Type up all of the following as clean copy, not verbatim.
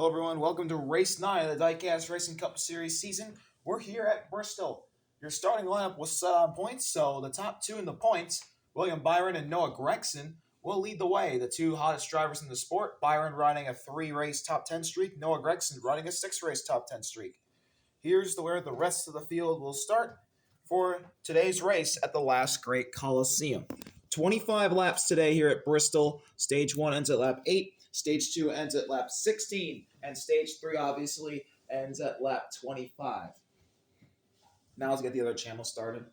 Hello, everyone. Welcome to Race 9 of the Diecast Racing Cup Series season. We're here at Bristol. Your starting lineup was set on points, so the top two in the points, William Byron and Noah Gregson, will lead the way. The two hottest drivers in the sport, Byron riding a 3-race top 10 streak, Noah Gregson riding a 6-race top 10 streak. Here's where the rest of the field will start for today's race at the last great Coliseum. 25 laps today here at Bristol. Stage 1 ends at lap 8. Stage 2 ends at lap 16. And Stage 3, obviously, ends at lap 25. Now let's get the other channel started.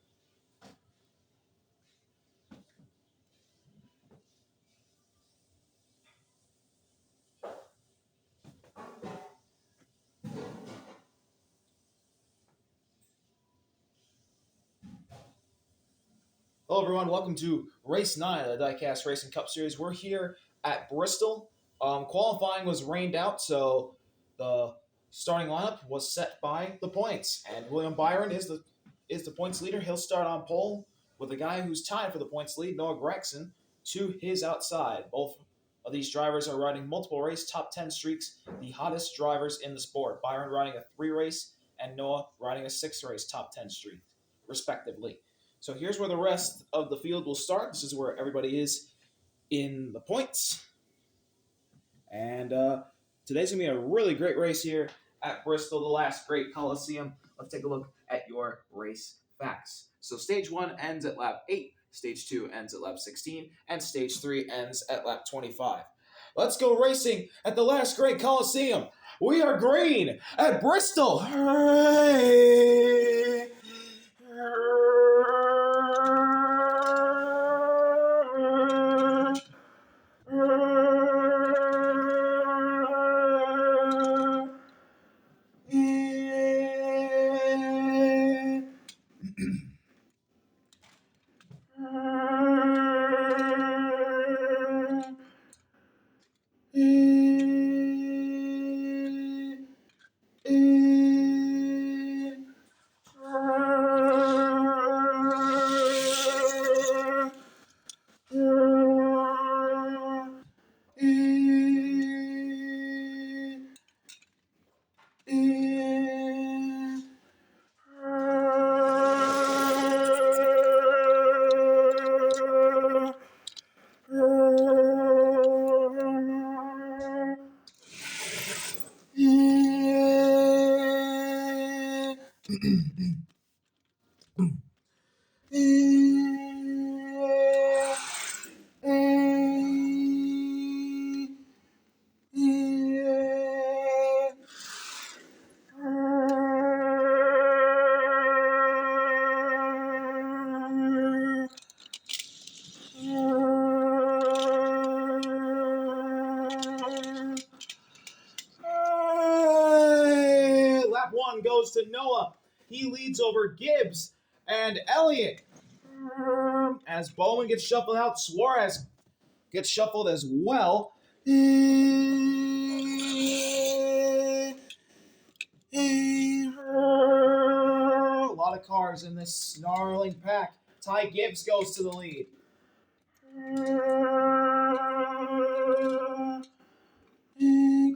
Hello, everyone. Welcome to Race 9 of the Diecast Racing Cup Series. We're here at Bristol. Qualifying was rained out, so the starting lineup was set by the points. And William Byron is the points leader. He'll start on pole with a guy who's tied for the points lead, Noah Gregson, to his outside. Both of these drivers are riding multiple race top 10 streaks, the hottest drivers in the sport. Byron riding a 3-race and Noah riding a 6-race top 10 streak, respectively. So here's where the rest of the field will start. This is where everybody is in the points. And today's going to be a really great race here at Bristol, the last great Coliseum. Let's take a look at your race facts. So Stage 1 ends at lap 8, Stage 2 ends at lap 16, and Stage 3 ends at lap 25. Let's go racing at the last great Coliseum. We are green at Bristol. Hooray! Lap 1 goes to Noah. He leads over Gibbs and Elliott. As Bowman gets shuffled out, Suarez gets shuffled as well. A lot of cars in this snarling pack. Ty Gibbs goes to the lead.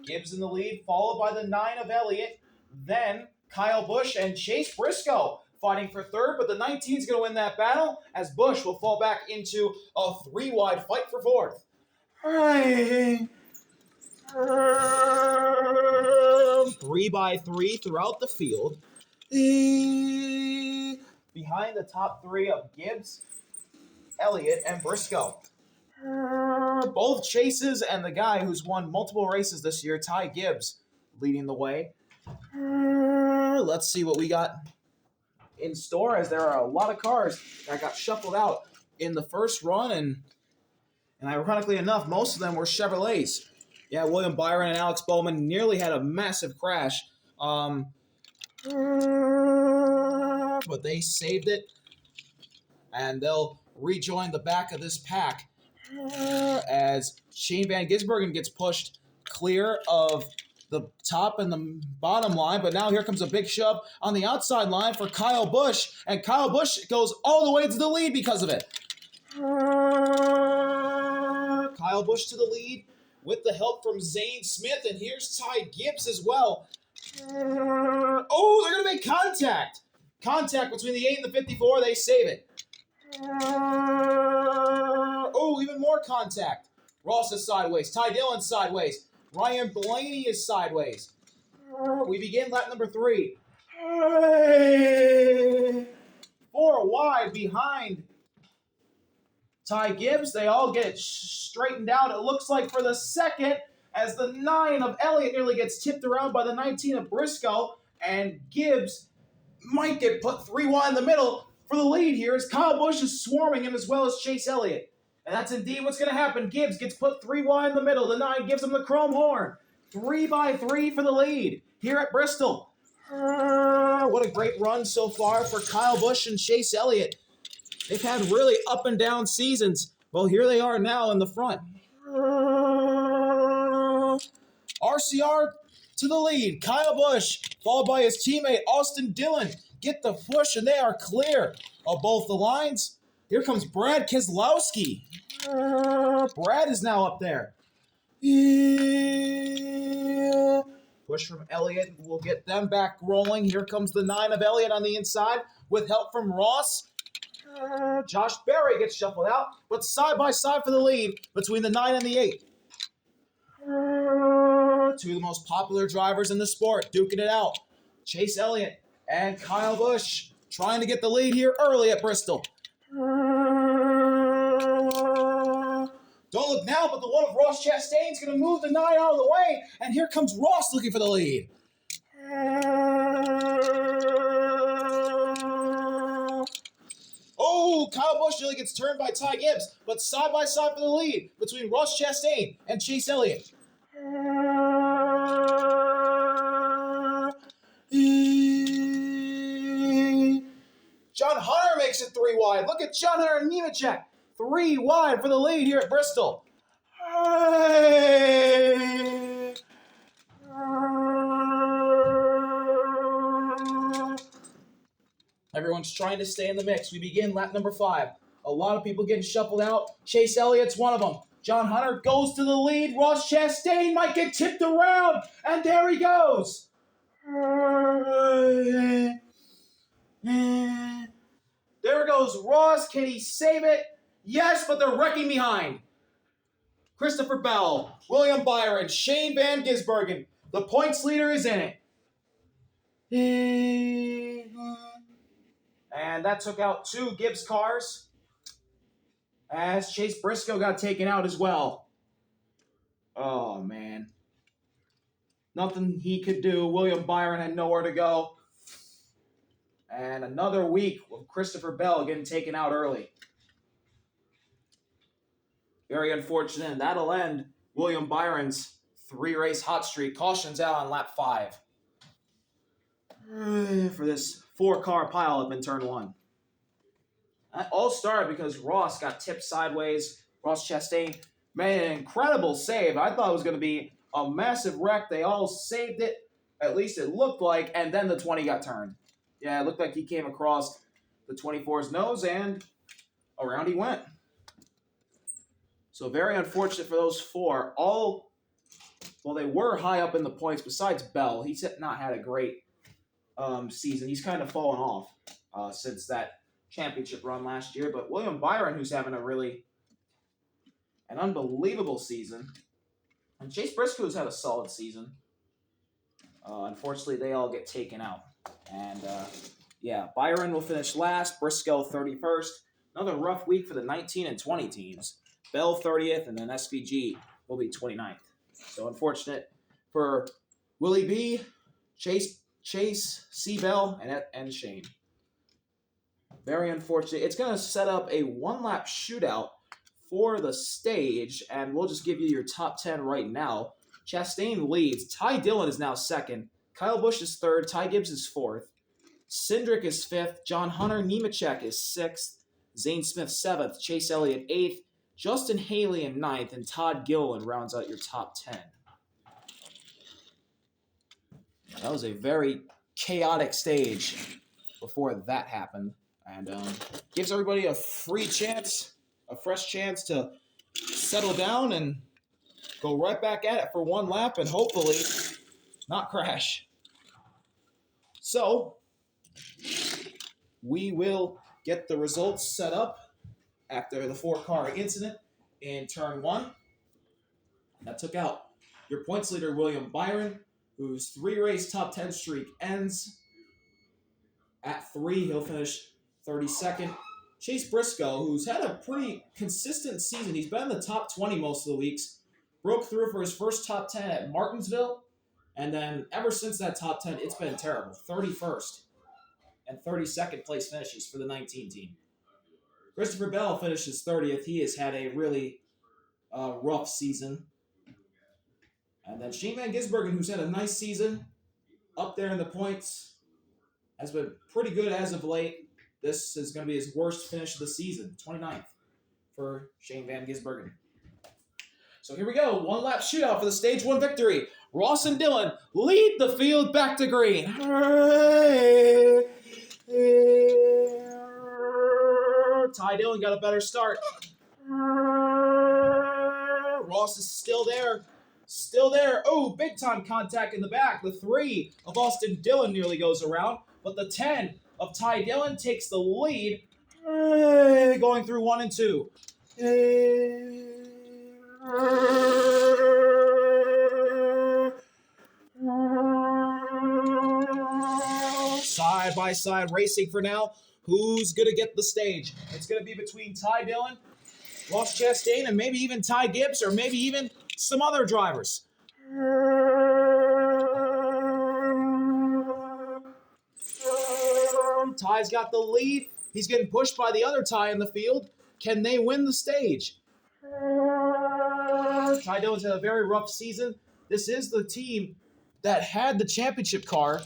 Gibbs in the lead, followed by the 9 of Elliott. Then Kyle Busch and Chase Briscoe fighting for third, but the 19 is going to win that battle as Busch will fall back into a 3-wide fight for fourth. 3x3 throughout the field. Behind the top 3 of Gibbs, Elliott, and Briscoe. Both Chases and the guy who's won multiple races this year, Ty Gibbs, leading the way. Let's see what we got in store, as there are a lot of cars that got shuffled out in the first run, and ironically enough, most of them were Chevrolets. Yeah, William Byron and Alex Bowman nearly had a massive crash, but they saved it, and they'll rejoin the back of this pack as Shane Van Gisbergen gets pushed clear of the top and the bottom line, but now here comes a big shove on the outside line for Kyle Busch, and Kyle Busch goes all the way to the lead because of it. Kyle Busch to the lead with the help from Zane Smith, and here's Ty Gibbs as well. Oh, they're going to make contact. Contact between the 8 and the 54. They save it. Oh, even more contact. Ross is sideways. Ty Dillon sideways. Ryan Blaney is sideways. We begin lap number 3. 4 wide behind Ty Gibbs. They all get it straightened out. It looks like for the second, as the 9 of Elliott nearly gets tipped around by the 19 of Briscoe, and Gibbs might get put 3 wide in the middle for the lead here as Kyle Busch is swarming him as well as Chase Elliott. And that's indeed what's going to happen. Gibbs gets put 3 wide in the middle. The 9 gives him the chrome horn. 3 by 3 for the lead here at Bristol. What a great run so far for Kyle Busch and Chase Elliott. They've had really up and down seasons. Well, here they are now in the front. RCR to the lead. Kyle Busch, followed by his teammate Austin Dillon, get the push, and they are clear of both the lines. Here comes Brad Keselowski. Brad is now up there. Push from Elliott will get them back rolling. Here comes the 9 of Elliott on the inside with help from Ross. Josh Berry gets shuffled out, but side by side for the lead between the 9 and the 8. 2 of the most popular drivers in the sport duking it out. Chase Elliott and Kyle Busch trying to get the lead here early at Bristol. Don't look now, but the one of Ross Chastain's going to move the 9 out of the way, and here comes Ross looking for the lead. Oh, Kyle Busch nearly gets turned by Ty Gibbs, but side by side for the lead between Ross Chastain and Chase Elliott. John Hunter makes it 3 wide. Look at John Hunter and Nemechek. 3 wide for the lead here at Bristol. Everyone's trying to stay in the mix. We begin lap number 5. A lot of people getting shuffled out. Chase Elliott's one of them. John Hunter goes to the lead. Ross Chastain might get tipped around. And there he goes. There goes Ross. Can he save it? Yes, but they're wrecking behind. Christopher Bell, William Byron, Shane Van Gisbergen. The points leader is in it. And that took out 2 Gibbs cars as Chase Briscoe got taken out as well. Oh, man. Nothing he could do. William Byron had nowhere to go. And another week of Christopher Bell getting taken out early. Very unfortunate, and that'll end William Byron's 3-race hot streak. Caution's out on lap 5 for this 4-car pileup in turn 1. That all started because Ross got tipped sideways. Ross Chastain made an incredible save. I thought it was going to be a massive wreck. They all saved it, at least it looked like, and then the 20 got turned. Yeah, it looked like he came across the 24's nose, and around he went. So very unfortunate for those 4. Well, they were high up in the points besides Bell. He's not had a great season. He's kind of fallen off since that championship run last year. But William Byron, who's having an unbelievable season. And Chase Briscoe has had a solid season. Unfortunately, they all get taken out. And, Byron will finish last. Briscoe 31st. Another rough week for the 19 and 20 teams. Bell 30th, and then SVG will be 29th. So unfortunate for Willie B, Chase, C. Bell, and Shane. Very unfortunate. It's going to set up a 1-lap shootout for the stage, and we'll just give you your top 10 right now. Chastain leads. Ty Dillon is now 2nd. Kyle Busch is 3rd. Ty Gibbs is 4th. Cindric is 5th. John Hunter Nemechek is 6th. Zane Smith 7th. Chase Elliott 8th. Justin Haley in 9th, and Todd Gilliland rounds out your top 10. That was a very chaotic stage before that happened, and gives everybody a fresh chance to settle down and go right back at it for one lap and hopefully not crash. So we will get the results set up after the 4-car incident in turn 1. That took out your points leader, William Byron, whose 3-race top 10 streak ends at 3. He'll finish 32nd. Chase Briscoe, who's had a pretty consistent season. He's been in the top 20 most of the weeks. Broke through for his first top 10 at Martinsville. And then ever since that top 10, it's been terrible. 31st and 32nd place finishes for the 19 team. Christopher Bell finishes 30th. He has had a really rough season. And then Shane Van Gisbergen, who's had a nice season, up there in the points, has been pretty good as of late. This is going to be his worst finish of the season, 29th for Shane Van Gisbergen. So here we go, 1-lap shootout for the Stage 1 victory. Ross and Dillon lead the field back to green. Ty Dillon got a better start. Ross is still there. Still there. Oh, big time contact in the back. The 3 of Austin Dillon nearly goes around, but the 10 of Ty Dillon takes the lead, going through 1 and 2. Side by side racing for now. Who's going to get the stage? It's going to be between Ty Dillon, Ross Chastain, and maybe even Ty Gibbs, or maybe even some other drivers. Ty's got the lead. He's getting pushed by the other Ty in the field. Can they win the stage? Ty Dillon's had a very rough season. This is the team that had the championship car.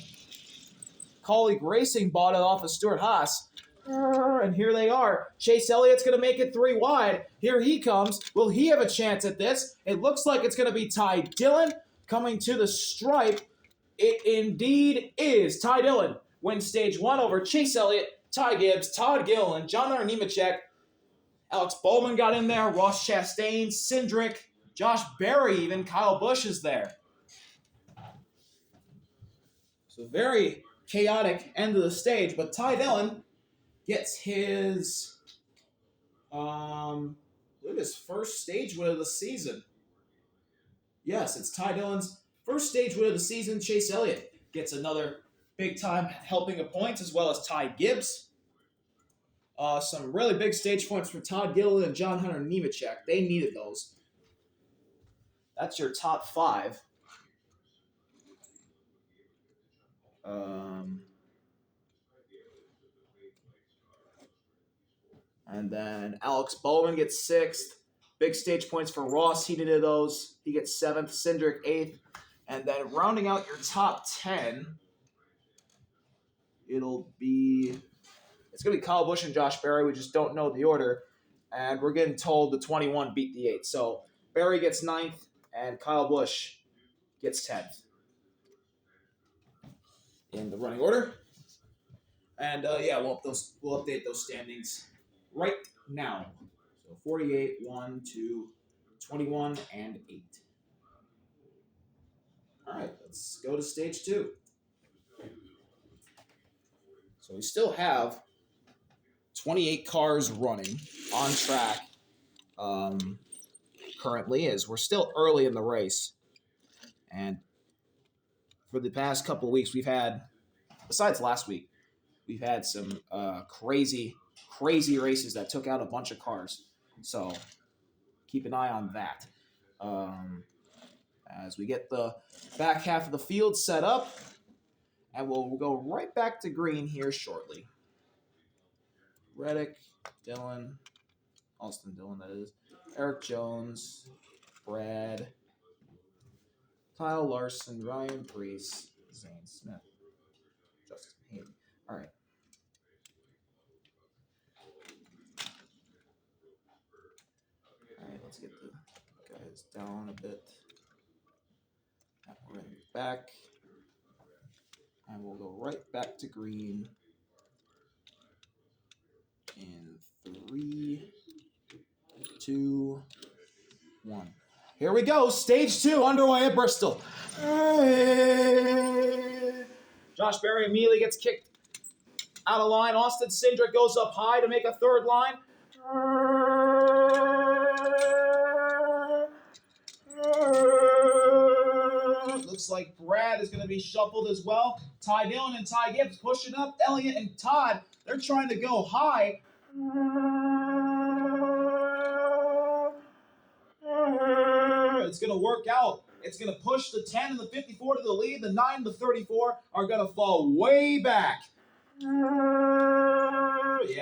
Colleague Racing bought it off of Stuart Haas. And here they are. Chase Elliott's going to make it 3 wide. Here he comes. Will he have a chance at this? It looks like it's going to be Ty Dillon coming to the stripe. It indeed is. Ty Dillon wins Stage 1 over Chase Elliott, Ty Gibbs, Todd Gilliland, John Hunter Nemechek. Alex Bowman got in there. Ross Chastain, Cindric, Josh Berry, even Kyle Busch is there. So very chaotic end of the stage, but Ty Dillon gets his, his first stage win of the season. Yes, it's Ty Dillon's first stage win of the season. Chase Elliott gets another big-time helping of points, as well as Ty Gibbs. Some really big stage points for Todd Gilliland and John Hunter Nemechek. They needed those. That's your top 5. And then Alex Bowman gets 6th. Big stage points for Ross. He needed those. He gets 7th. Cindric 8th. And then rounding out your top 10, it's going to be Kyle Busch and Josh Berry. We just don't know the order. And we're getting told the 21 beat the 8. So Berry gets 9th and Kyle Busch gets 10th in the running order. And we'll update those standings right now. So 48, 1, 2, 21, and 8. All right, let's go to stage 2. So we still have 28 cars running on track currently, as we're still early in the race. And for the past couple of weeks, we've had, besides last week, we've had some crazy races that took out a bunch of cars. So keep an eye on that. As we get the back half of the field set up, and we'll go right back to green here shortly. Reddick, Dillon, Austin Dillon, that is, Eric Jones, Brad, Kyle Larson, Ryan Preece, Zane Smith, Justin Hayden. All right. All right, let's get the guys down a bit. We're in the back. And we'll go right back to green in 3, 2, 1. Here we go. Stage 2 underway at Bristol. Josh Berry immediately gets kicked out of line. Austin Cindric goes up high to make a third line. Looks like Brad is going to be shuffled as well. Ty Dillon and Ty Gibbs pushing up. Elliott and Todd, they're trying to go high. It's going to work out. It's going to push the 10 and the 54 to the lead. The 9 and the 34 are going to fall way back. Yeah,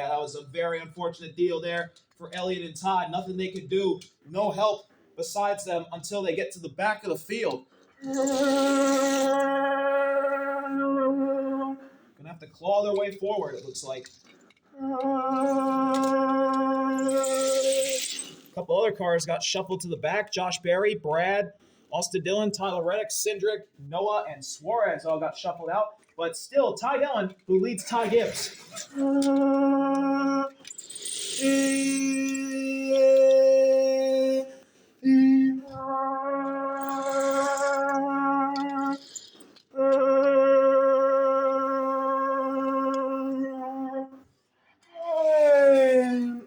that was a very unfortunate deal there for Elliott and Todd. Nothing they could do. No help besides them until they get to the back of the field. Gonna have to claw their way forward, it looks like. A couple other cars got shuffled to the back. Josh Berry, Brad, Austin Dillon, Tyler Reddick, Cindric, Noah, and Suarez all got shuffled out. But still, Ty Dillon, who leads Ty Gibbs.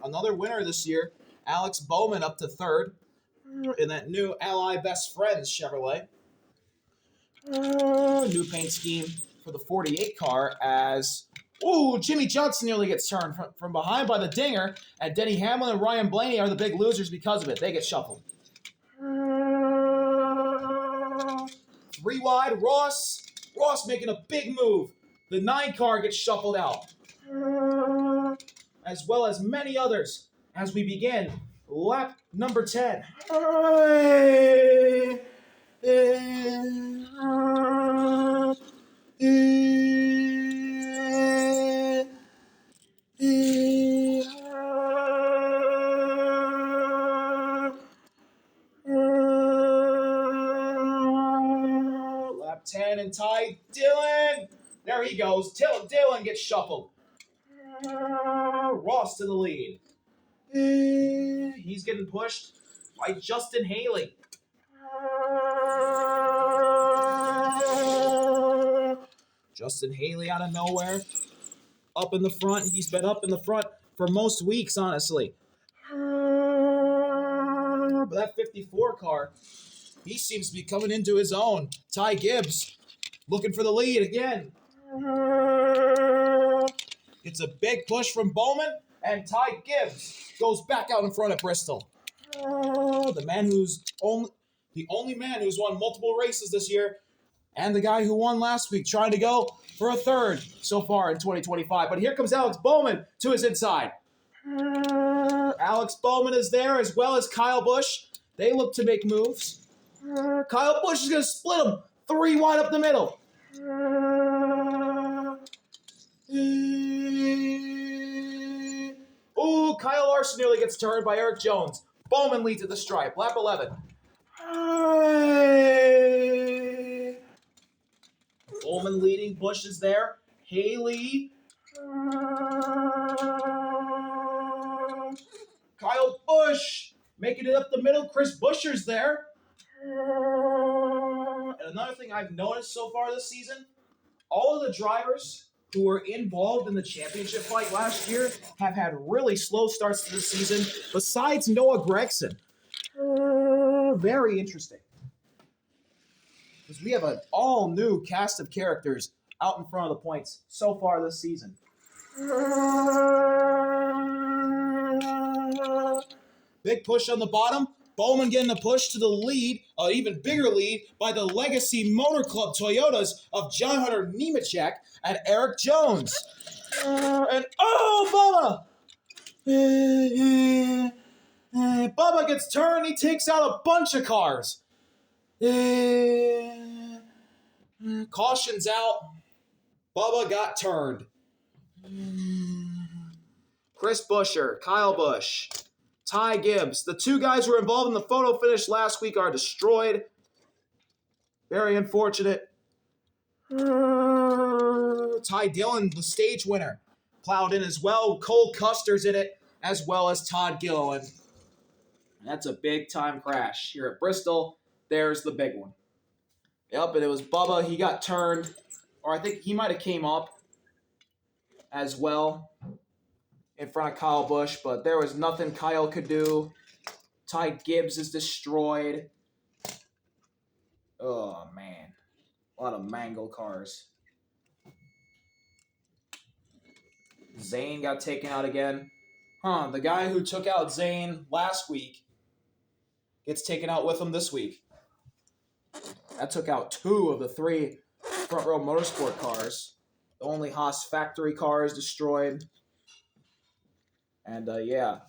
Another winner this year, Alex Bowman up to third in that new Ally Best Friends Chevrolet. New paint scheme for the 48 car as Jimmy Johnson nearly gets turned from behind by the dinger, and Denny Hamlin and Ryan Blaney are the big losers because of it. They get shuffled. 3 wide, Ross making a big move. The 9 car gets shuffled out, as well as many others as we begin lap number 10. Lap 10 and Ty Dillon. There he goes. Dillon gets shuffled. Ross to the lead. He's getting pushed by Justin Haley. Justin Haley out of nowhere. Up in the front. He's been up in the front for most weeks, honestly. But that 54 car, he seems to be coming into his own. Ty Gibbs looking for the lead again. It's a big push from Bowman, and Ty Gibbs goes back out in front of Bristol. The only man who's won multiple races this year, and the guy who won last week, trying to go for a third so far in 2025. But here comes Alex Bowman to his inside. Alex Bowman is there, as well as Kyle Busch. They look to make moves. Kyle Busch is going to split them 3 wide up the middle. Kyle Larson nearly gets turned by Eric Jones. Bowman leads at the stripe. Lap 11. Bowman leading. Busch is there. Haley. Kyle Busch making it up the middle. Chris Buescher's there. And another thing I've noticed so far this season, all of the drivers who were involved in the championship fight last year have had really slow starts to the season, besides Noah Gragson. Very interesting. Because we have an all-new cast of characters out in front of the points so far this season. Big push on the bottom. Bowman getting a push to the lead, an even bigger lead, by the Legacy Motor Club Toyotas of John Hunter Nemechek and Eric Jones. Bubba! Bubba gets turned. He takes out a bunch of cars. Caution's out. Bubba got turned. Chris Buescher, Kyle Busch, Ty Gibbs. The 2 guys who were involved in the photo finish last week are destroyed. Very unfortunate. Ty Dillon, the stage winner, plowed in as well. Cole Custer's in it, as well as Todd Gilliland. That's a big-time crash here at Bristol. There's the big one. Yep, and it was Bubba. He got turned, or I think he might have came up as well in front of Kyle Busch, but there was nothing Kyle could do. Ty Gibbs is destroyed. Oh, man. A lot of mangled cars. Zane got taken out again. The guy who took out Zane last week gets taken out with him this week. That took out 2 of the 3 front row motorsport cars. The only Haas factory car is destroyed. And yeah,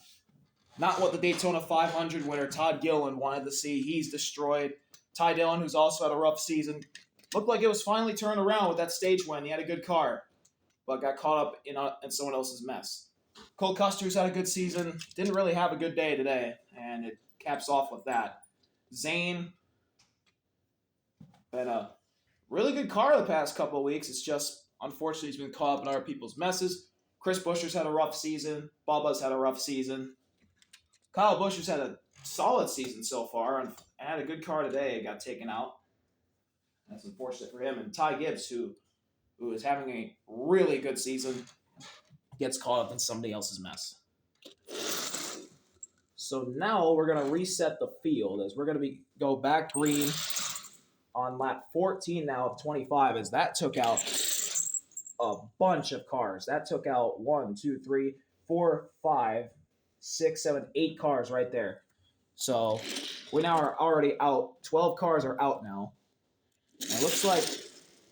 not what the Daytona 500 winner Todd Gilliland wanted to see. He's destroyed. Ty Dillon, who's also had a rough season, looked like it was finally turned around with that stage win. He had a good car, but got caught up in someone else's mess. Cole Custer's had a good season. Didn't really have a good day today, and it caps off with that. Zane, been a really good car the past couple of weeks. It's just, unfortunately, he's been caught up in other people's messes. Chris Buescher's had a rough season. Bubba's had a rough season. Kyle Busch has had a solid season so far and had a good car today. Got taken out. That's unfortunate for him. And Ty Gibbs, who is having a really good season, gets caught up in somebody else's mess. So now we're going to reset the field as we're going to go back green on lap 14 now of 25 as that took out a bunch of cars. That took out 1, 2, 3, 4, 5, 6, 7, 8 cars right there. So we now are already out. 12 cars are out now. And it looks like,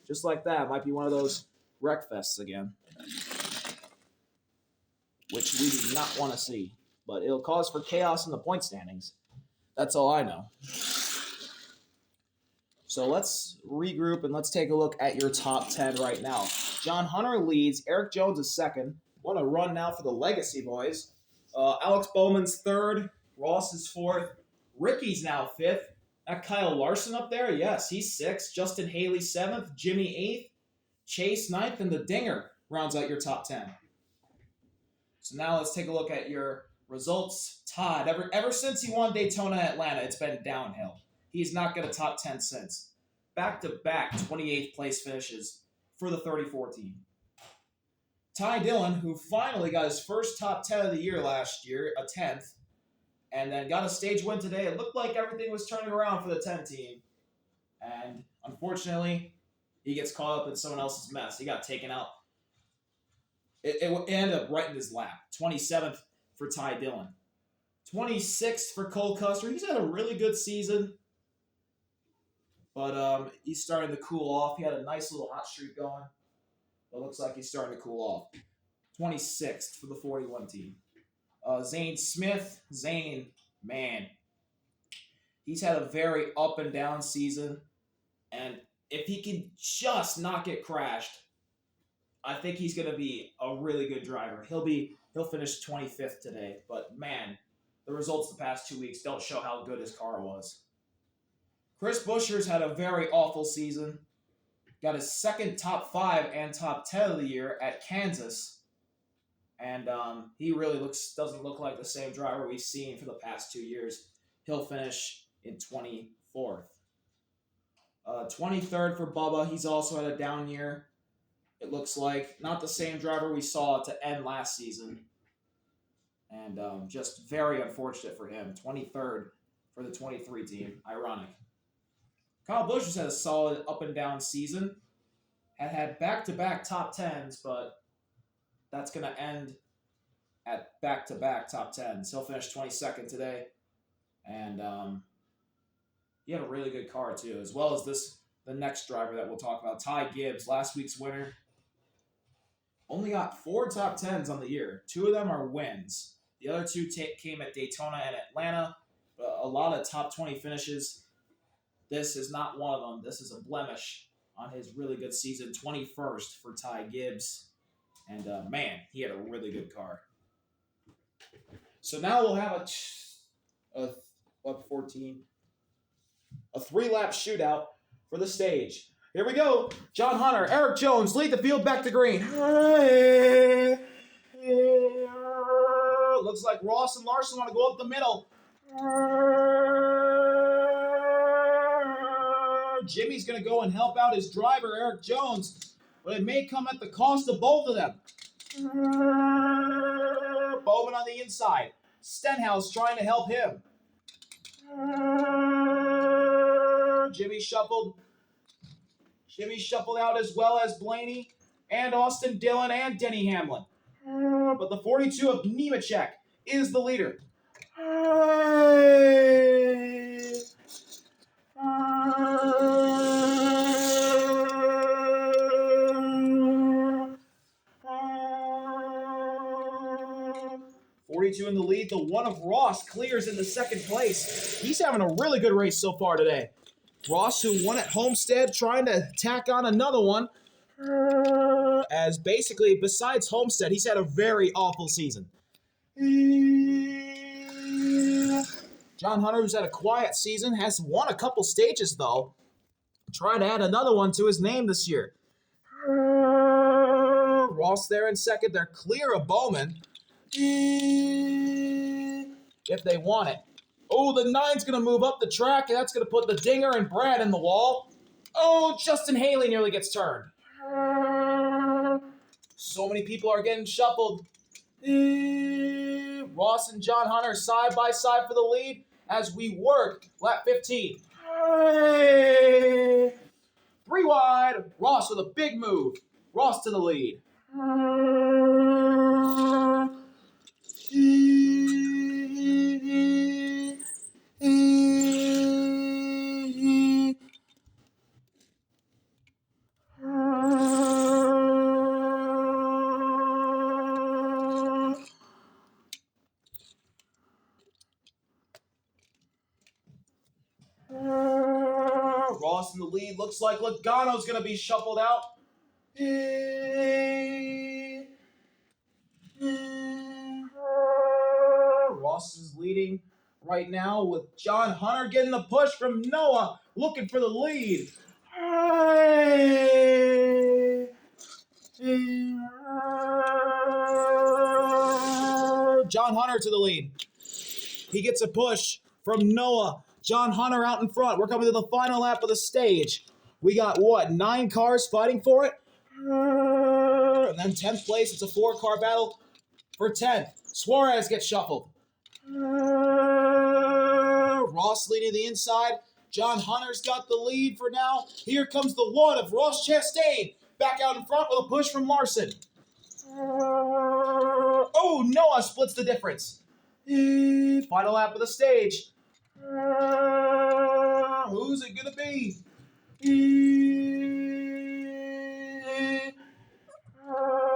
just like that, it might be one of those wreck fests again, which we do not want to see. But it'll cause for chaos in the point standings. That's all I know. So let's regroup and let's take a look at your top 10 right now. John Hunter leads. Eric Jones is second. What a run now for the Legacy boys. Alex Bowman's third. Ross is fourth. Ricky's now fifth. That Kyle Larson up there, yes, he's sixth. Justin Haley seventh. Jimmy eighth. Chase ninth. And the Dinger rounds out your top 10. So now let's take a look at your results. Todd, ever since he won Daytona Atlanta, it's been downhill. He's not got a top 10 since. Back-to-back 28th place finishes for the 34 team. Ty Dillon, who finally got his first top 10 of the year last year, a 10th, and then got a stage win today. It looked like everything was turning around for the 10 team. And unfortunately, he gets caught up in someone else's mess. He got taken out. It ended up right in his lap. 27th for Ty Dillon. 26th for Cole Custer. He's had a really good season. But he's starting to cool off. He had a nice little hot streak going. But it looks like he's starting to cool off. 26th for the 41 team. Zane Smith. Zane, man. He's had a very up and down season. And if he can just not get crashed, I think he's going to be a really good driver. He'll finish 25th today. But, man, the results the past 2 weeks don't show how good his car was. Chris Buescher's had a very awful season. Got his second top 5 and top 10 of the year at Kansas. And he really doesn't look like the same driver we've seen for the past 2 years. He'll finish in 24th. 23rd for Bubba. He's also had a down year. It looks like not the same driver we saw to end last season. And just very unfortunate for him. 23rd for the 23 team. Ironic. Kyle Busch has had a solid up and down season. Had back-to-back top 10s, but that's going to end at back-to-back top 10s. He'll finish 22nd today. And he had a really good car, too, as well as the next driver that we'll talk about, Ty Gibbs, last week's winner. Only got 4 top 10s on the year. 2 of them are wins. The other 2 came at Daytona and Atlanta. A lot of top 20 finishes. This is not one of them. This is a blemish on his really good season. 21st for Ty Gibbs. And, man, he had a really good car. So now we'll have a 3-lap shootout for the stage. Here we go. John Hunter, Eric Jones lead the field back to green. Looks like Ross and Larson want to go up the middle. Jimmy's going to go and help out his driver, Eric Jones, but it may come at the cost of both of them. Bowman on the inside. Stenhouse trying to help him. Jimmy shuffled out as well as Blaney and Austin Dillon and Denny Hamlin. But the 42 of Nemechek is the leader. 42 in the lead. The one of Ross clears into second place. He's having a really good race so far today. Ross, who won at Homestead, trying to tack on another one. As basically, besides Homestead, he's had a very awful season. John Hunter, who's had a quiet season, has won a couple stages, though. Trying to add another one to his name this year. Ross there in second. They're clear of Bowman. If they want it. Oh, the 9's going to move up the track, and that's going to put the Dinger and Brad in the wall. Oh, Justin Haley nearly gets turned. So many people are getting shuffled. Ross and John Hunter side by side for the lead as we work lap 15. 3 wide. Ross with a big move. Ross to the lead. Ross in the lead. Looks like Logano's going to be shuffled out. Ross is leading right now with John Hunter getting the push from Noah, looking for the lead. John Hunter to the lead. He gets a push from Noah. John Hunter out in front. We're coming to the final lap of the stage. We got, 9 cars fighting for it? And then 10th place, it's a 4-car battle for 10th. Suarez gets shuffled. Ross leading the inside. John Hunter's got the lead for now. Here comes the one of Ross Chastain. Back out in front with a push from Larson. Oh, Noah splits the difference. Final lap of the stage. Who's it going to be?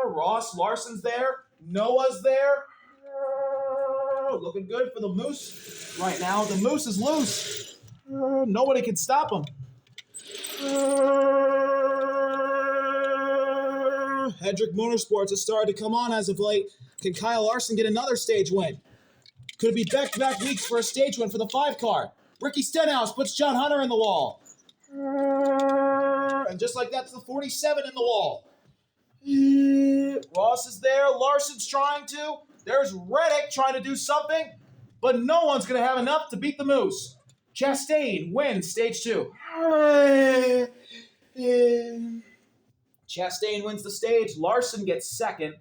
Ross, Larson's there. Noah's there. Looking good for the Moose right now. The Moose is loose. Nobody can stop him. Hendrick Motorsports has started to come on as of late. Can Kyle Larson get another stage win? Could it be back-to-back weeks for a stage win for the 5-car? Ricky Stenhouse puts John Hunter in the wall. And just like that's the 47 in the wall. Ross is there. Larson's trying to. There's Reddick trying to do something. But no one's going to have enough to beat the Moose. Chastain wins stage 2. Chastain wins the stage. Larson gets second.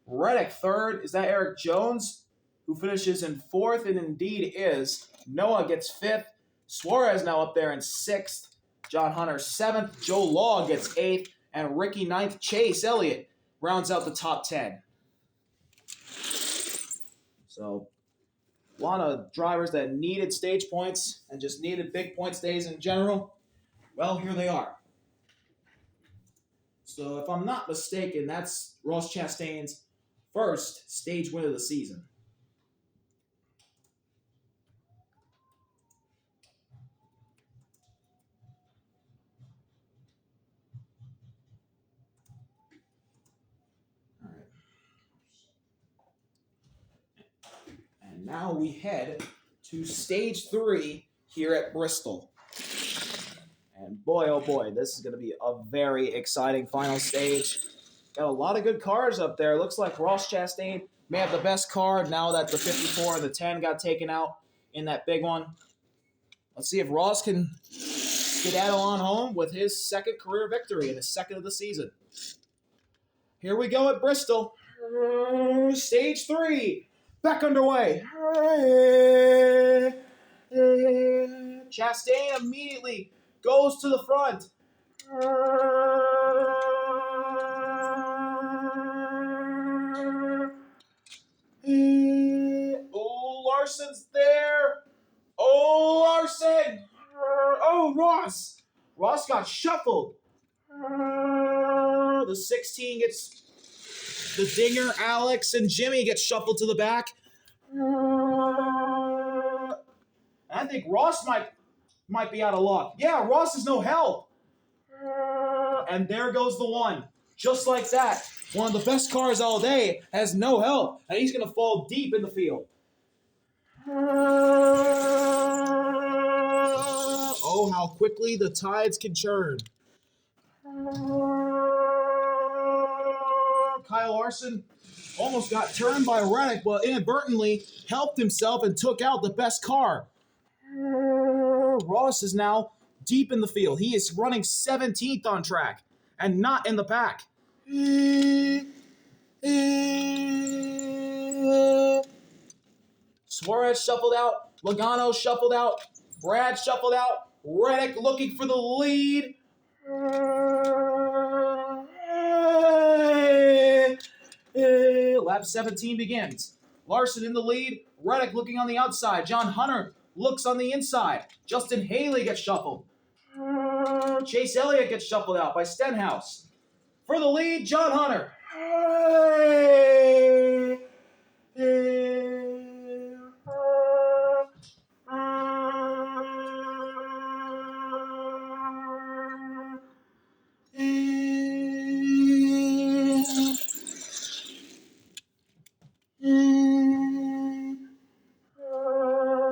Reddick third. Is that Eric Jones, who finishes in 4th? And indeed is. Noah gets 5th. Suarez now up there in 6th. John Hunter 7th. Joe Law gets 8th. And Ricky 9th. Chase Elliott rounds out the top 10. So, a lot of drivers that needed stage points and just needed big points days in general. Well, here they are. So, if I'm not mistaken, that's Ross Chastain's first stage win of the season. All right. And now we head to stage 3 here at Bristol. And boy, oh boy, this is going to be a very exciting final stage. Got a lot of good cars up there. Looks like Ross Chastain may have the best car now that the 54 and the 10 got taken out in that big one. Let's see if Ross can skedaddle on home with his second career victory and his second of the season. Here we go at Bristol. Stage 3. Back underway. Chastain immediately goes to the front. Oh, Larson's there. Oh, Larson. Oh, Ross. Ross got shuffled. The 16 gets the dinger. Alex and Jimmy get shuffled to the back. I think Ross might be out of luck. Yeah, Ross is no help. And there goes the one. Just like that. One of the best cars all day has no help. And he's going to fall deep in the field. Oh, how quickly the tides can churn. Kyle Larson almost got turned by Reddick, but inadvertently helped himself and took out the best car. Ross is now deep in the field. He is running 17th on track and not in the pack. Suarez shuffled out. Logano shuffled out. Brad shuffled out. Reddick looking for the lead. Lap 17 begins. Larson in the lead. Reddick looking on the outside. John Hunter looks on the inside. Justin Haley gets shuffled. Chase Elliott gets shuffled out by Stenhouse. For the lead, John Hunter.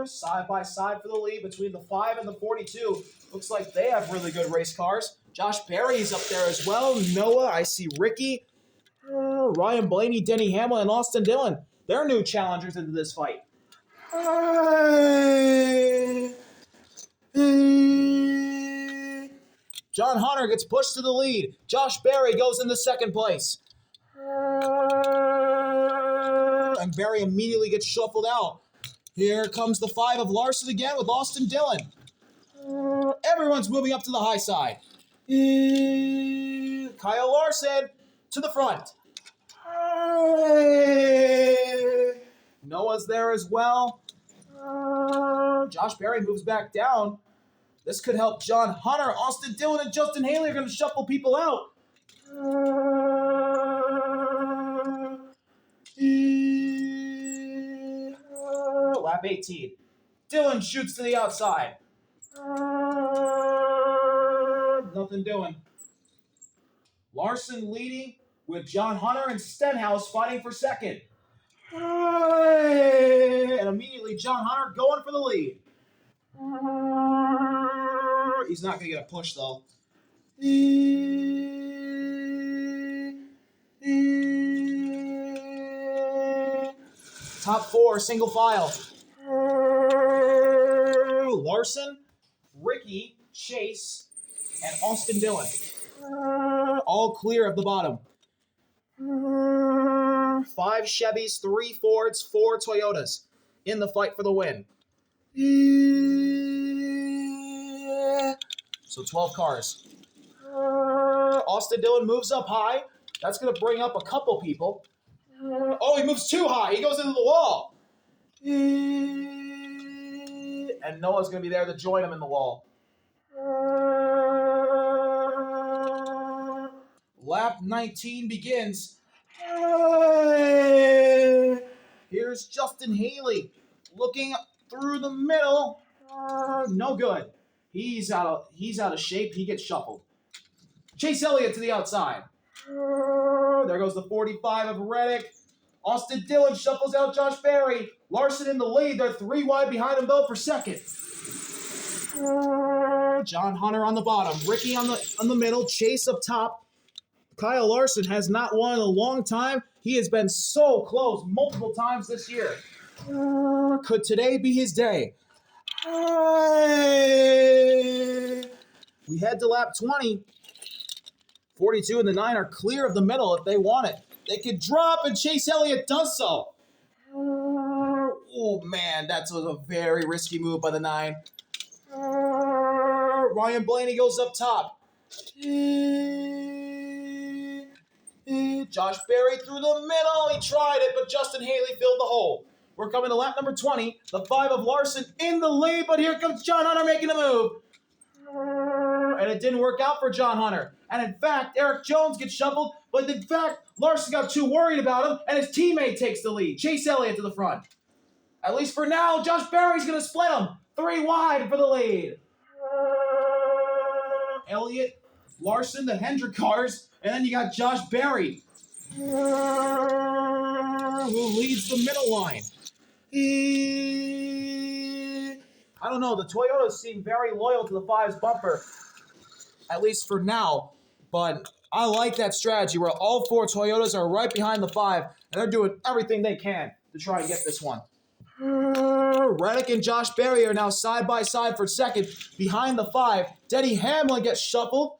Side by side for the lead between the 5 and the 42. Looks like they have really good race cars. Josh Berry's up there as well. Noah, I see Ricky, Ryan Blaney, Denny Hamlin, and Austin Dillon. They're new challengers into this fight. John Hunter gets pushed to the lead. Josh Berry goes into second place. And Berry immediately gets shuffled out. Here comes the 5 of Larson again with Austin Dillon. Everyone's moving up to the high side. Kyle Larson to the front. Noah's there as well. Josh Berry moves back down. This could help John Hunter. Austin Dillon and Justin Haley are going to shuffle people out. Lap 18. Dillon shoots to the outside. Nothing doing. Larson leading with John Hunter and Stenhouse fighting for second. And immediately John Hunter going for the lead. He's not going to get a push though. Top 4, single file. Larson, Ricky, Chase, and Austin Dillon. All clear of the bottom. 5 Chevys, 3 Fords, 4 Toyotas in the fight for the win. So 12 cars. Austin Dillon moves up high. That's going to bring up a couple people. Oh, he moves too high. He goes into the wall. And Noah's going to be there to join him in the wall. Lap 19 begins. Here's Justin Haley looking through the middle. No good. He's out of shape. He gets shuffled. Chase Elliott to the outside. There goes the 45 of Reddick. Austin Dillon shuffles out Josh Berry. Larson in the lead. They're 3 wide behind them both for second. John Hunter on the bottom. Ricky on the middle. Chase up top. Kyle Larson has not won in a long time. He has been so close multiple times this year. Could today be his day? We head to lap 20. 42 and the 9 are clear of the middle if they want it. They could drop, and Chase Elliott does so. Oh, man, that was a very risky move by the 9. Ryan Blaney goes up top. Josh Berry through the middle. He tried it, but Justin Haley filled the hole. We're coming to lap number 20. The 5 of Larson in the lead, but here comes John Hunter making a move. And it didn't work out for John Hunter. And in fact, Eric Jones gets shuffled, but in fact, Larson got too worried about him, and his teammate takes the lead. Chase Elliott to the front. At least for now, Josh Berry's going to split him. 3 wide for the lead. Elliott, Larson, the Hendrick cars, and then you got Josh Berry, who leads the middle line. I don't know, the Toyotas seem very loyal to the 5's bumper, at least for now, but I like that strategy where all 4 Toyotas are right behind the 5, and they're doing everything they can to try and get this one. Reddick and Josh Berry are now side by side for second behind the 5. Denny Hamlin gets shuffled.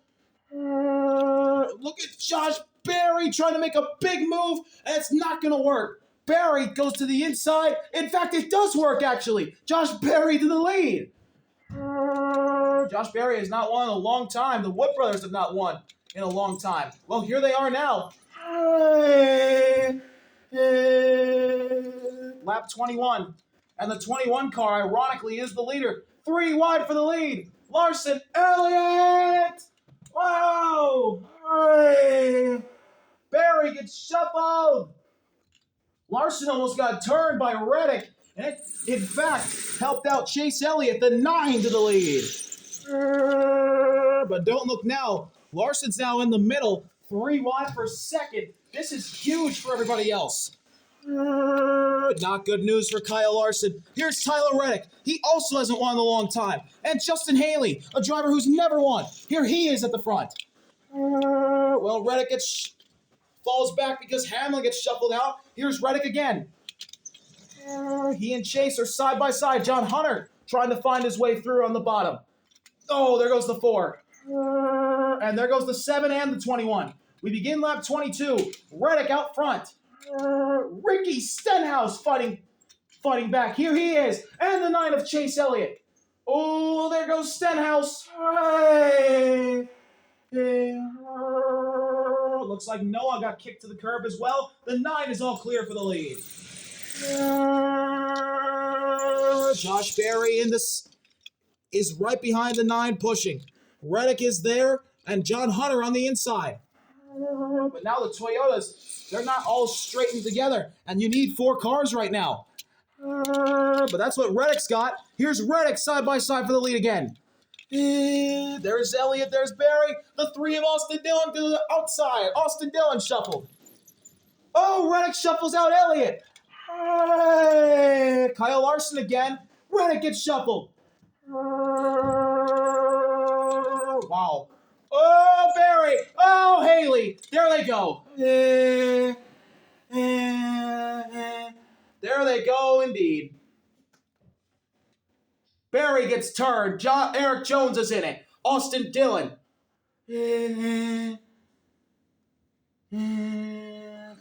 Look at Josh Berry trying to make a big move, and it's not going to work. Berry goes to the inside. In fact, it does work, actually. Josh Berry to the lead. Josh Berry has not won in a long time. The Wood brothers have not won in a long time. Well, here they are now. Lap 21. And the 21 car, ironically, is the leader. 3 wide for the lead. Larson Elliott! Wow! Berry gets shuffled. Larson almost got turned by Reddick, and it, in fact, helped out Chase Elliott, the 9 to the lead. But don't look now. Larson's now in the middle, 3 wide for second. This is huge for everybody else. Not good news for Kyle Larson. Here's Tyler Reddick. He also hasn't won in a long time. And Justin Haley, a driver who's never won. Here he is at the front. Well, Reddick falls back because Hamlin gets shuffled out. Here's Reddick again. He and Chase are side by side. John Hunter trying to find his way through on the bottom. Oh, there goes the 4. And there goes the 7 and the 21. We begin lap 22. Reddick out front. Ricky Stenhouse fighting back. Here he is. And the 9 of Chase Elliott. Oh, there goes Stenhouse. Looks like Noah got kicked to the curb as well. The 9 is all clear for the lead. Josh Berry in this is right behind the 9 pushing. Reddick is there, and John Hunter on the inside. But now the Toyotas, they're not all straightened together, and you need 4 cars right now. But that's what Reddick's got. Here's Reddick side by side for the lead again. There's Elliott, there's Berry. The 3 of Austin Dillon to the outside. Austin Dillon shuffled. Oh, Reddick shuffles out Elliott. Kyle Larson again. Reddick gets shuffled. Wow. Oh, Berry. Oh, Haley. There they go. There they go indeed. Berry gets turned. Eric Jones is in it. Austin Dillon.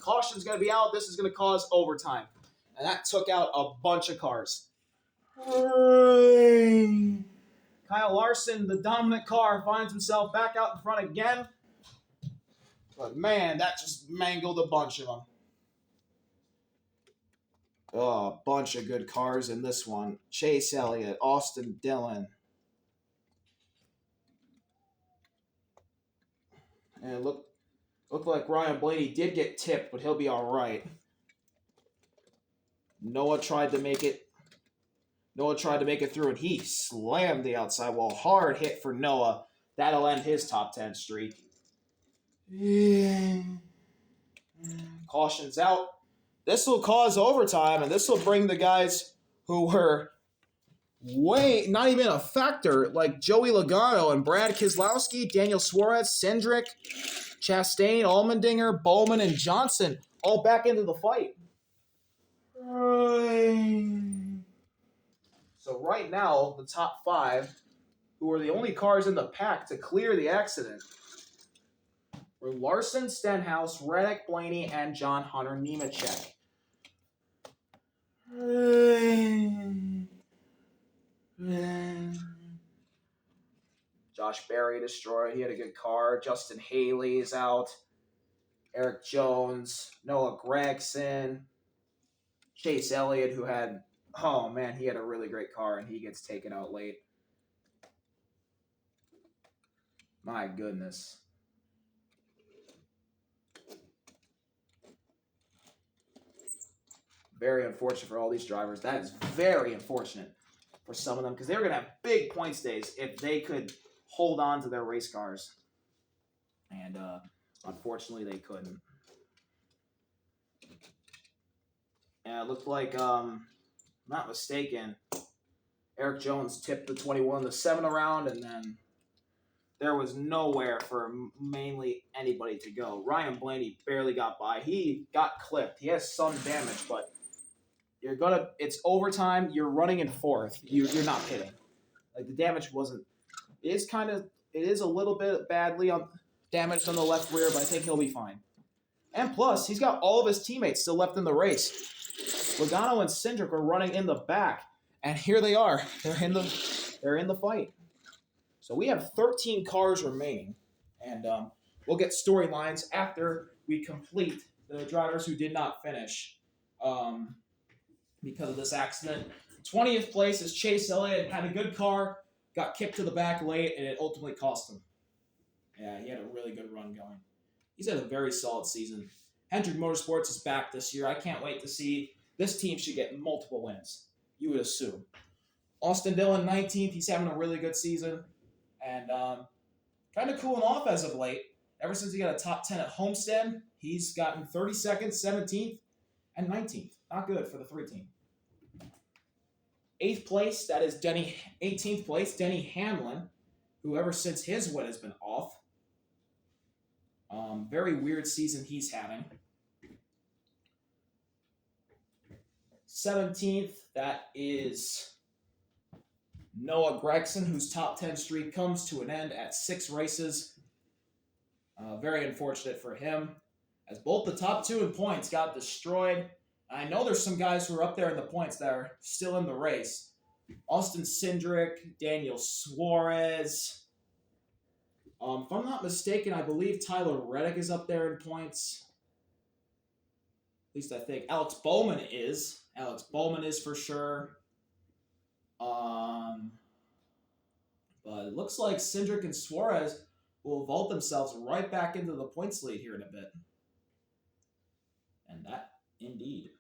Caution's going to be out. This is going to cause overtime. And that took out a bunch of cars. Kyle Larson, the dominant car, finds himself back out in front again. But man, that just mangled a bunch of them. Oh, a bunch of good cars in this one. Chase Elliott, Austin Dillon. And it looked like Ryan Blaney did get tipped, but he'll be all right. Noah tried to make it through, and he slammed the outside wall. Hard hit for Noah. That'll end his top 10 streak. Caution's out. This will cause overtime, and this will bring the guys who were not even a factor, like Joey Logano and Brad Keselowski, Daniel Suarez, Cindric, Chastain, Allmendinger, Bowman, and Johnson, all back into the fight. So right now, the top five, who are the only cars in the pack to clear the accident, were Larson, Stenhouse, Reddick, Blaney, and John Hunter Nemechek. Josh Berry destroyed. He had a good car. Justin Haley is out. Eric Jones, Noah Gregson, Chase Elliott, who had, oh man, he had a really great car and he gets taken out late. My goodness. Very unfortunate for all these drivers. That is very unfortunate for some of them because they were going to have big points days if they could hold on to their race cars. And unfortunately, they couldn't. And it looked like, not mistaken, Eric Jones tipped the 21 to 7 around, and then there was nowhere for mainly anybody to go. Ryan Blaney barely got by. He got clipped. He has some damage, but it's overtime. You're running in fourth. You're not kidding. Like, the damage wasn't. It is a little bit badly damaged on the left rear, but I think he'll be fine. And plus, he's got all of his teammates still left in the race. Logano and Cindric are running in the back, and here they are. They're in the fight. So we have 13 cars remaining, and we'll get storylines after we complete the drivers who did not finish because of this accident. 20th place is Chase Elliott. Had a good car, got kicked to the back late, and it ultimately cost him. Yeah, he had a really good run going. He's had a very solid season. Hendrick Motorsports is back this year. I can't wait to see. This team should get multiple wins, you would assume. Austin Dillon, 19th. He's having a really good season. And kind of cooling off as of late. Ever since he got a top 10 at Homestead, he's gotten 32nd, 17th, and 19th. Not good for the 3 team. 8th place, that is 18th place, Denny Hamlin, who ever since his win has been off. Very weird season he's having. 17th, that is Noah Gregson, whose top 10 streak comes to an end at 6 races. Very unfortunate for him, as both the top 2 in points got destroyed. I know there's some guys who are up there in the points that are still in the race. Austin Cindric, Daniel Suarez. If I'm not mistaken, I believe Tyler Reddick is up there in points. At least I think. Alex Bowman is. Alex Bowman is for sure. But it looks like Cindric and Suarez will vault themselves right back into the points lead here in a bit. And that, indeed.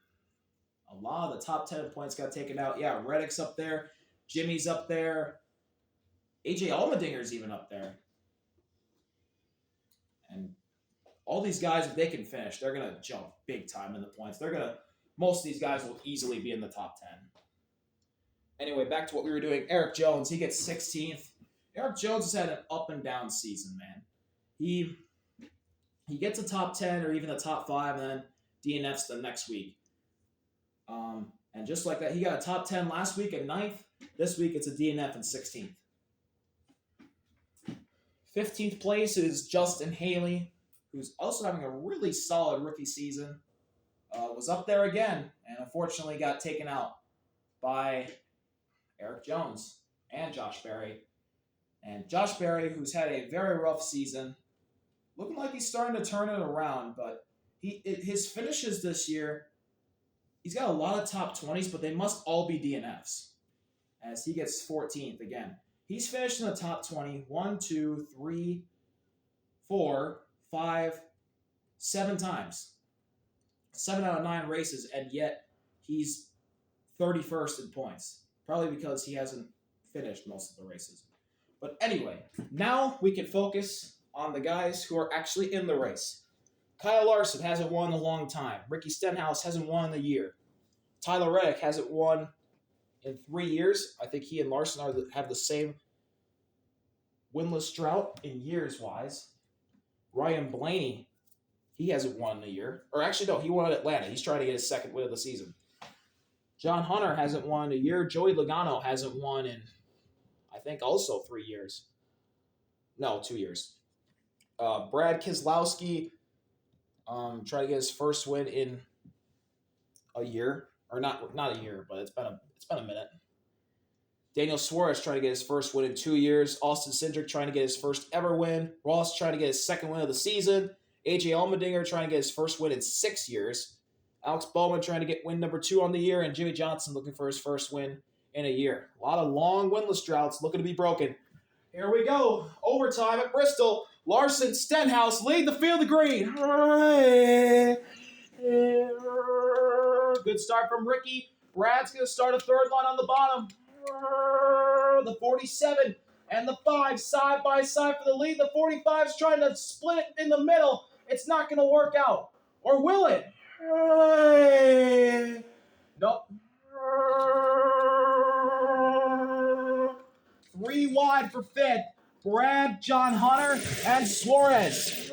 A lot of the top 10 points got taken out. Yeah, Reddick's up there. Jimmy's up there. AJ Allmendinger's even up there. And all these guys, if they can finish, they're going to jump big time in the points. Most of these guys will easily be in the top 10. Anyway, back to what we were doing. Eric Jones, he gets 16th. Eric Jones has had an up and down season, man. He gets a top 10 or even a top 5, and then DNFs the next week. And just like that, he got a top 10 last week at 9th. This week, it's a DNF in 16th. 15th place is Justin Haley, who's also having a really solid rookie season. Was up there again, and unfortunately got taken out by Eric Jones and Josh Berry. And Josh Berry, who's had a very rough season, looking like he's starting to turn it around, but his finishes this year, he's got a lot of top 20s, but they must all be DNFs, as he gets 14th again. He's finished in the top 20 1, 2, 3, 4, 5, 7 times. 7 out of 9 races, and yet he's 31st in points. Probably because he hasn't finished most of the races. But anyway, now we can focus on the guys who are actually in the race. Kyle Larson hasn't won in a long time. Ricky Stenhouse hasn't won in a year. Tyler Reddick hasn't won in 3 years. I think he and Larson have the same winless drought in years-wise. Ryan Blaney, he hasn't won in a year. Or actually, no, he won at Atlanta. He's trying to get his second win of the season. John Hunter hasn't won in a year. Joey Logano hasn't won in, I think, also 3 years. No, 2 years. Brad Keselowski tried to get his first win in a year, or not a year, but it's been a minute. Daniel Suarez trying to get his first win in 2 years. Austin Cindric trying to get his first ever win. Ross trying to get his second win of the season. AJ Allmendinger trying to get his first win in 6 years. Alex Bowman trying to get win number 2 on the year. And Jimmy Johnson looking for his first win in a year. A lot of long winless droughts looking to be broken. Here we go. Overtime at Bristol. Larson Stenhouse lead the field of green. Good start from Ricky. Brad's going to start a third line on the bottom. The 47 and the 5 side by side for the lead. The 45 is trying to split it in the middle. It's not going to work out. Or will it? Nope. 3 wide for fifth. Brad, John Hunter, and Suarez.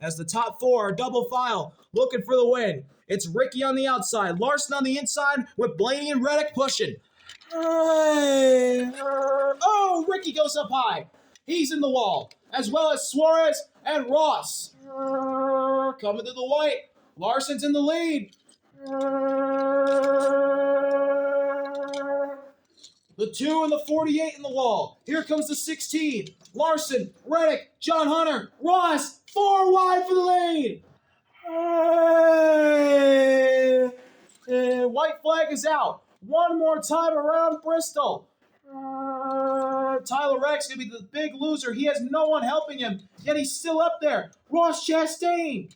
As the top 4 are double file, looking for the win. It's Ricky on the outside, Larson on the inside, with Blaney and Reddick pushing. Oh, Ricky goes up high. He's in the wall, as well as Suarez and Ross. Coming to the white. Larson's in the lead. The 2 and the 48 in the wall. Here comes the 16. Larson, Reddick, John Hunter, Ross, 4 wide for the lead. White flag is out. One more time around Bristol. Tyler Reddick's going to be the big loser. He has no one helping him, yet he's still up there. Ross Chastain.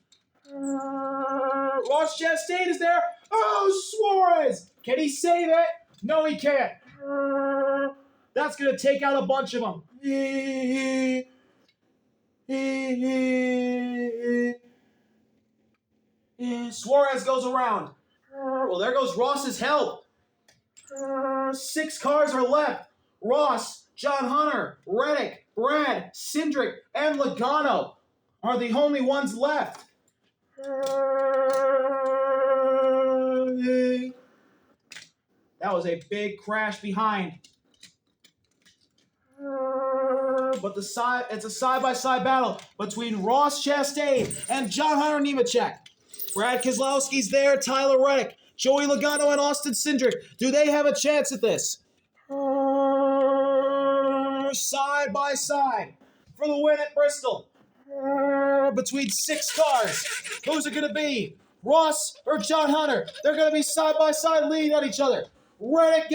Ross Chastain is there. Oh, Suarez. Can he save it? No, he can't. That's going to take out a bunch of them. Suarez goes around. Well, there goes Ross's help. 6 cars are left. Ross, John Hunter, Reddick, Brad, Cindric, and Logano are the only ones left. That was a big crash behind. But it's a side-by-side battle between Ross Chastain and John Hunter Nemechek. Brad Keselowski's there, Tyler Reddick, Joey Logano, and Austin Cindric. Do they have a chance at this? Side by side for the win at Bristol. Between 6 cars. Who's it going to be? Ross or John Hunter? They're going to be side by side leading on each other. Reddick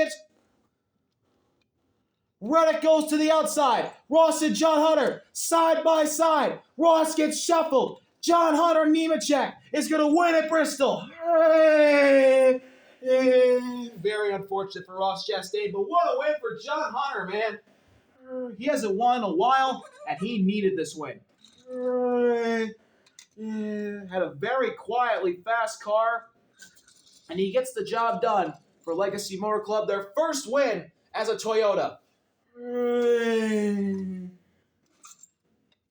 goes to the outside. Ross and John Hunter, side by side. Ross gets shuffled. John Hunter Nemechek is going to win at Bristol. Very unfortunate for Ross Chastain, but what a win for John Hunter, man. He hasn't won in a while, and he needed this win. Had a very quietly fast car, and he gets the job done for Legacy Motor Club, their first win as a Toyota.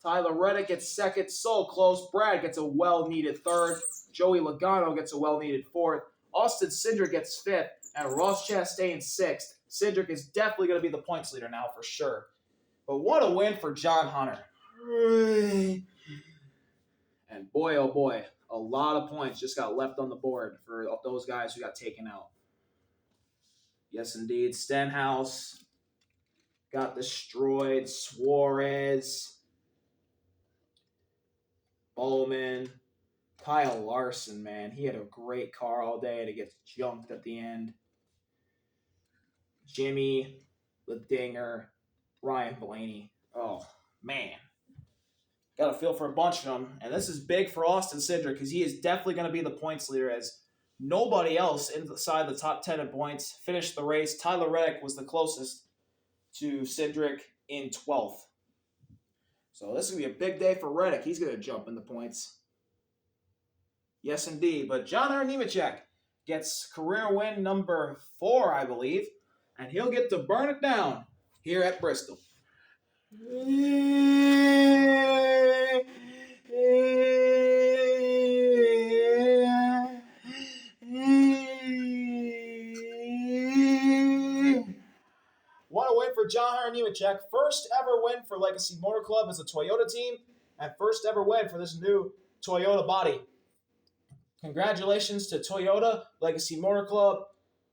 Tyler Reddick gets second, so close. Brad gets a well-needed third. Joey Logano gets a well-needed fourth. Austin Cindric gets fifth, and Ross Chastain sixth. Cindric is definitely going to be the points leader now for sure. But what a win for John Hunter. And boy, oh boy, a lot of points just got left on the board for those guys who got taken out. Yes, indeed. Stenhouse got destroyed. Suarez, Bowman, Kyle Larson, man. He had a great car all day and it gets junked at the end. Jimmy, the Dinger, Ryan Blaney. Oh, man. Got a feel for a bunch of them. And this is big for Austin Cindric because he is definitely going to be the points leader as nobody else inside the top 10 in points finished the race. Tyler Reddick was the closest to Cindric in 12th. So this is going to be a big day for Reddick. He's going to jump in the points. Yes, indeed. But John Hunter Nemechek gets career win number 4, I believe. And he'll get to burn it down here at Bristol. for John Hunter Nemechek. First ever win for Legacy Motor Club as a Toyota team, and first ever win for this new Toyota body. Congratulations to Toyota, Legacy Motor Club,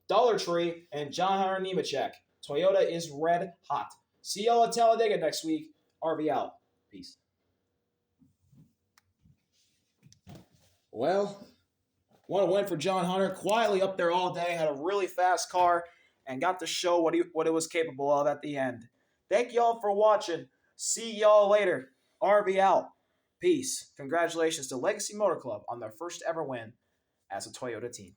Dollar Tree, and John Hunter Nemechek. Toyota is red hot. See y'all at Talladega next week. RV out. Peace. Well, what a win for John Hunter. Quietly up there all day, had a really fast car, and got to show what it was capable of at the end. Thank y'all for watching. See y'all later. RV out. Peace. Congratulations to Legacy Motor Club on their first ever win as a Toyota team.